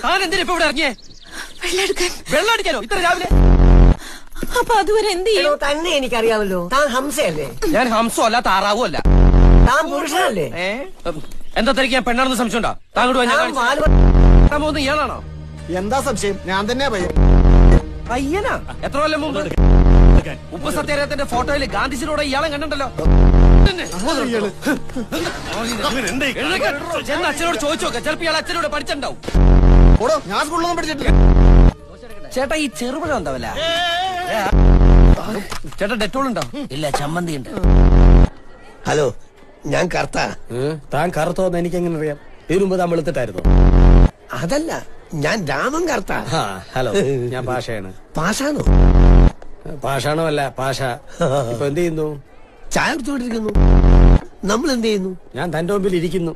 താൻ എന്തിനാ ഇപ്പൊ ഇവിടെ ഇറങ്ങിയേ? വെള്ളം അടിക്കാനോ ഇത്ര രാവിലെ? അപ്പൊ അതുവരെ എന്ത് ചെയ്യും? തന്നെ എനിക്കറിയാമല്ലോ, താൻ ഹംസയല്ലേ? ഞാൻ ഹംസോ അല്ല താറാവോ അല്ല. താൻ പുരുഷനല്ലേ? എന്താ തനിക്ക് ഞാൻ പെണ്ണാണെന്ന് സംശയമുണ്ടോ? താങ്കളോട് പോകുന്ന ഇയാളാണോ? എന്താ സംശയം? ഞാൻ തന്നെയാ പയ്യൻ. പയ്യനാ? എത്ര കൊല്ലം മുമ്പ്? ഉപ്പ് സത്യാഗ്രഹത്തിന്റെ ഫോട്ടോയില് ഗാന്ധിജിയോടെ ഇയാളെ കണ്ടിട്ടല്ലോ. ചെന്ന് അച്ഛനോട് ചോദിച്ചു നോക്ക, ചിലപ്പോ ഇയാൾ അച്ഛനോട് പഠിച്ചിട്ടുണ്ടാവും. ഞാൻ സ്കൂളിലൊന്നും പഠിച്ചിട്ടില്ല. ചേട്ടാ ഈ ചെറുപഴം ഉണ്ടാവില്ല? ചേട്ടാ ഡെറ്റോൾ ഉണ്ടോ? ഇല്ല, ചമ്മന്തി ഉണ്ട്. ഹലോ, ഞാൻ കറുത്ത. താൻ കറുത്തോന്ന് എനിക്ക് എങ്ങനെ അറിയാം? ഇതിനു മുമ്പ് താൻ വെളുത്തിട്ടായിരുന്നു. അതല്ല, ഞാൻ രാമൻ കറുത്ത. ഹലോ, ഞാൻ പാഷയാണ്. പാഷാണോ? പാഷാണോ അല്ല, പാഷ. ഇപ്പൊ എന്ത് ചെയ്യുന്നു? ചായ എടുത്തുകൊണ്ടിരിക്കുന്നു. നമ്മൾ എന്ത് ചെയ്യുന്നു? ഞാൻ തന്റെ മുമ്പിൽ ഇരിക്കുന്നു.